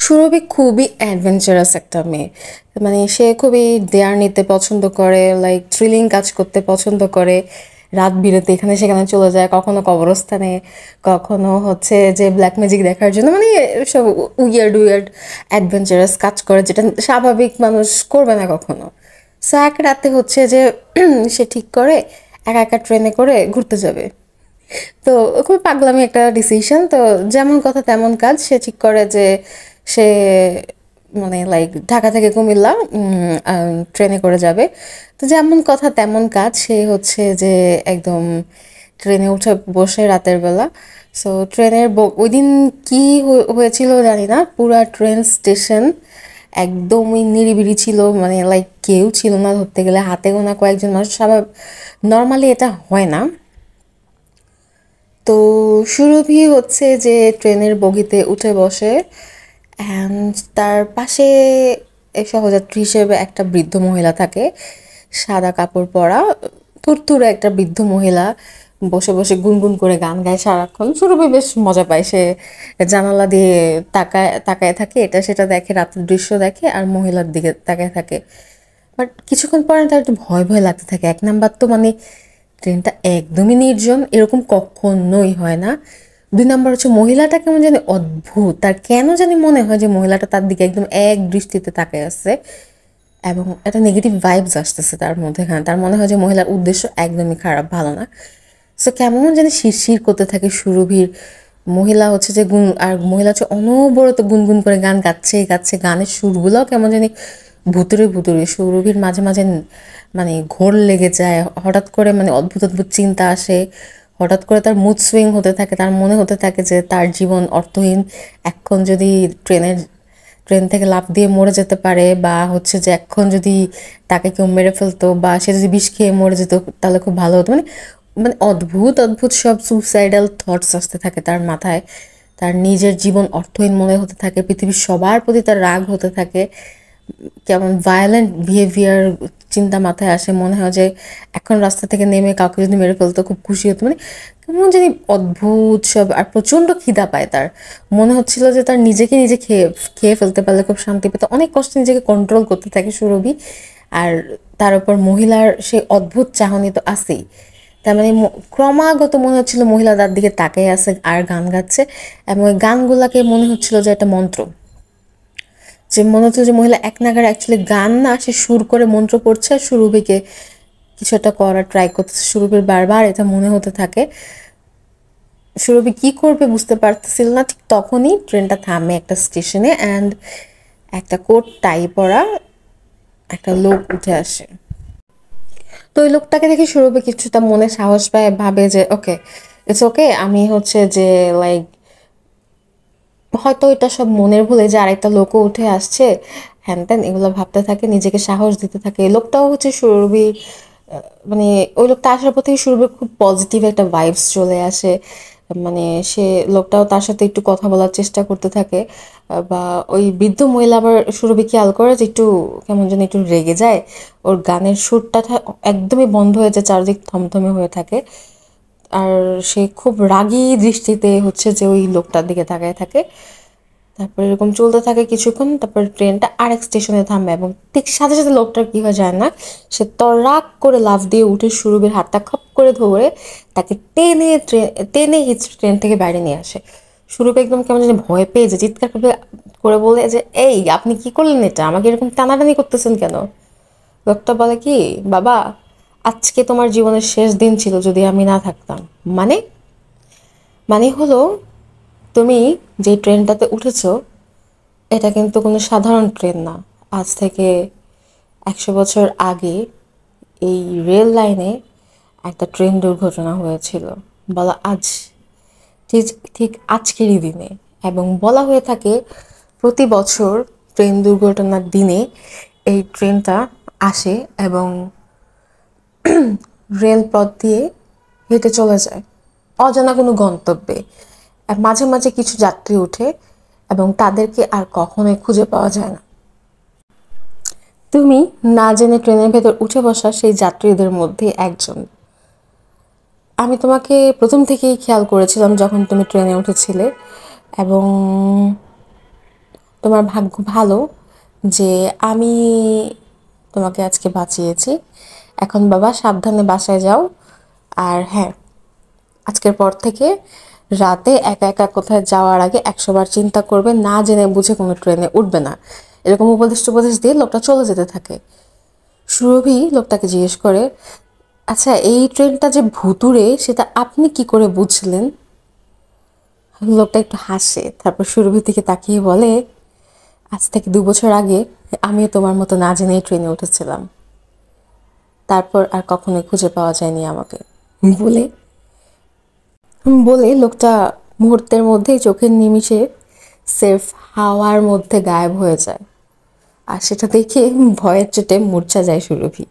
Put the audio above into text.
সুরভি খুবই অ্যাডভেঞ্চারাস একটা মেয়ে। মানে সে খুবই দেয়ার নিতে পছন্দ করে, লাইক থ্রিলিং কাজ করতে পছন্দ করে। রাত বিরেতে এখানে সেখানে চলে যায়, কখনো কবরস্থানে, কখনো হচ্ছে যে ব্ল্যাক ম্যাজিক দেখার জন্য, মানে সব উইয়ার্ড উইয়ার্ড অ্যাডভেঞ্চারাস কাজ করে, যেটা স্বাভাবিক মানুষ করবে না কখনো। সো এক রাতে হচ্ছে যে সে ঠিক করে একা একা ট্রেনে করে ঘুরতে যাবে। তো খুব পাগলামি একটা ডিসিশন। তো যেমন কথা তেমন কাজ, সে ঠিক করে যে সে মানে লাইক ঢাকা থেকে কুমিল্লা ট্রেনে করে যাবে। তো যেমন কথা তেমন কাজ, সে হচ্ছে যে একদম ট্রেনে উঠে বসে রাতের বেলা। সো ট্রেনের ওই দিন কী হয়েছিল জানি না, পুরা ট্রেন স্টেশন একদমই নিরিবিলি ছিল, মানে লাইক কেউ ছিল না ধরতে গেলে, হাতে গোনা কয়েকজন মানুষ। স্বাভাবিক নর্মালি এটা হয় না। তো সুরভি হচ্ছে যে ট্রেনের বগিতে উঠে বসে, অ্যান্ড তার পাশে এক সহযাত্রী হিসেবে একটা বৃদ্ধ মহিলা থাকে, সাদা কাপড় পরা থুরথুরে একটা বৃদ্ধ মহিলা। বসে বসে গুনগুন করে গান গায় সারাক্ষণ। সুরভি বেশ মজা পায়, সে জানালা দিয়ে তাকায় তাকায় থাকে, এটা সেটা দেখে, রাতের দৃশ্য দেখে আর মহিলার দিকে তাকায় থাকে। বাট কিছুক্ষণ পরে তার একটু ভয় ভয় লাগতে থাকে। এক নাম্বার তো মানে ট্রেনটা একদমই নির্জন, এরকম কখনোই হয় না। দুই নাম্বার হচ্ছে মহিলাটা কেমন জানি অদ্ভুত, তার কেন জানি মনে হয় যে মহিলাটা তার দিকে একদম এক দৃষ্টিতে তাকিয়ে আছে, এবং একটা নেগেটিভ ভাইবস আসতেছে তার মধ্যে। এখানে তার মনে হয় যে মহিলার উদ্দেশ্য একদমই খারাপ, ভালো না। সো কেমন জানি শিরশির করতে থাকে সুরভির। মহিলা হচ্ছে যে আর মহিলা হচ্ছে অনবরত গুনগুন করে গান গাচ্ছে গাচ্ছে, গানের সুরগুলোও কেমন জানি ভুতুরে ভুতুরে। সুরভির মাঝে মাঝে মানে ঘোর লেগে যায়, হঠাৎ করে মানে অদ্ভুত অদ্ভুত চিন্তা আসে, হঠাৎ করে তার মুড সুইং হতে থাকে, তার মনে হতে থাকে যে তার জীবন অর্থহীন। এখন যদি ট্রেন থেকে লাফ দিয়ে মরে যেতে পারে, বা হচ্ছে যে এখন যদি তাকে কেউ মেরে ফেলতো, বা সে যদি বিষ খেয়ে মরে যেত তাহলে খুব ভালো হতো। মানে মানে অদ্ভুত অদ্ভুত সব সুইসাইডাল থটস আসতে থাকে তার মাথায়। তার নিজের জীবন অর্থহীন মনে হতে থাকে, পৃথিবীর সবার প্রতি তার রাগ হতে থাকে, কেমন ভায়োলেন্ট বিহেভিয়ার চিন্তা মাথায় আসে। মনে হয় যে এখন রাস্তা থেকে নেমে কাউকে যদি মেরে ফেলতো খুব খুশি হতো। মানে কেমন জানি অদ্ভুত সব। আর প্রচণ্ড খিদা পায় তার, মনে হচ্ছিল যে তার নিজেকে নিজে খেয়ে খেয়ে ফেলতে পারলে খুব শান্তি পেত। অনেক কষ্টে নিজেকে কন্ট্রোল করতে থাকে সুরভি। আর তার উপর মহিলার সেই অদ্ভুত চাহনি তো আছেই। তার মানে ক্রমাগত মনে হচ্ছিল মহিলা তার দিকে তাকিয়ে আছে আর গান গাচ্ছে, এবং ওই গানগুলাকে মনে হচ্ছিল যে একটা মন্ত্র। যে মনে হচ্ছে যে মহিলা এক নাগাড়ে অ্যাকচুয়ালি গান না, সে সুর করে মন্ত্র পড়ছে, আর সুরভিকে কিছু একটা করার ট্রাই করতেছে। সুরভির বারবার এটা মনে হতে থাকে। সুরভি কি করবে বুঝতে পারতেছিল না। ঠিক তখনই ট্রেনটা থামে একটা স্টেশনে, অ্যান্ড একটা কোট টাই পরা একটা লোক উঠে আসে। তো ওই লোকটাকে দেখে সুরভি কিছুটা মনে সাহস পায়, ভাবে যে ওকে, ইটস ওকে, আমি হচ্ছে যে লাইক হয়তো এটা সব মনের ভুলে যে আরেকটা লোকও উঠে আসছে, হ্যান ত্যান এগুলো ভাবতে থাকে, নিজেকে সাহস দিতে থাকে। এই লোকটাও হচ্ছে সুরভি, মানে ওই লোকটা আসার পর থেকে সুরভির খুব পজিটিভ একটা ভাইবস চলে আসে। মানে সে লোকটাও তার সাথে একটু কথা বলার চেষ্টা করতে থাকে। বা ওই বৃদ্ধ মহিলা আবার সুরভি খেয়াল করে যে একটু কেমন যেন একটু রেগে যায়, ওর গানের সুরটা একদমই বন্ধ হয়ে যায়, চারদিক থমথমে হয়ে থাকে। আর সে খুব রাগী দৃষ্টিতে হচ্ছে যে ওই লোকটার দিকে তাকায় থাকে। তারপর এরকম চলতে থাকে কিছুক্ষণ, তারপর ট্রেনটা আরেক স্টেশনে থামবে, এবং ঠিক সাথে সাথে লোকটার কী হয় যায় না, সে তড়াক করে লাফ দিয়ে উঠে সুরভির হাতটা খপ করে ধরে তাকে টেনে ট্রেন থেকে বাইরে নিয়ে আসে। সুরভি একদম কেমন যেন ভয় পেয়ে যে চিৎকার করে করে বলে যে এই আপনি কি করলেন, এটা আমাকে এরকম টানাটানি করতেছেন কেন? লোকটা বলে কি, বাবা আজকে তোমার জীবনের শেষ দিন ছিল যদি আমি না থাকতাম। মানে মানে হলো, তুমি যে ট্রেনটাতে উঠেছো এটা কিন্তু কোনো সাধারণ ট্রেন না। আজ থেকে 100 বছর আগে এই রেল লাইনে একটা ট্রেন দুর্ঘটনা হয়েছিল, বলা আজ, ঠিক ঠিক আজকেরই দিনে। এবং বলা হয়ে থাকে প্রতি বছর ট্রেন দুর্ঘটনার দিনে এই ট্রেনটা আসে এবং রেলপথ দিয়ে হেঁটে চলে যায় অজানা কোনো গন্তব্যে। আর মাঝে মাঝে কিছু যাত্রী ওঠে এবং তাদেরকে আর কখনোই খুঁজে পাওয়া যায় না। তুমি না জেনে ট্রেনের ভেতর উঠে বসা সেই যাত্রীদের মধ্যে একজন। আমি তোমাকে প্রথম থেকেই খেয়াল করেছিলাম যখন তুমি ট্রেনে উঠেছিলে, এবং তোমার ভাগ্য ভালো যে আমি তোমাকে আজকে বাঁচিয়েছি। এখন বাবা সাবধানে বাসায় যাও। আর হ্যাঁ, আজকের পর থেকে রাতে একা একা কোথায় যাওয়ার আগে 100 বার চিন্তা করবে, না জেনে বুঝে কোনো ট্রেনে উঠবে না। এরকম উপদেশ টুপদেশ দিয়ে লোকটা চলে যেতে থাকে। সুরভি লোকটাকে জিজ্ঞেস করে, আচ্ছা এই ট্রেনটা যে ভুতুড়ে সেটা আপনি কি করে বুঝলেন? লোকটা একটু হাসে, তারপর সুরভির দিকে তাকিয়ে বলে, আজ থেকে 2 বছর আগে আমিও তোমার মতো না জেনেই ট্রেনে উঠেছিলাম, তারপর আর কখনোই খুঁজে পাওয়া যায়নি আমাকে। বলে বলে লোকটা মুহূর্তের মধ্যেই চোখের নিমিষে সেফ হাওয়ার মধ্যে গায়েব হয়ে যায়। আর সেটা দেখে ভয়ের চোটে মূর্ছা যায় সুরভি।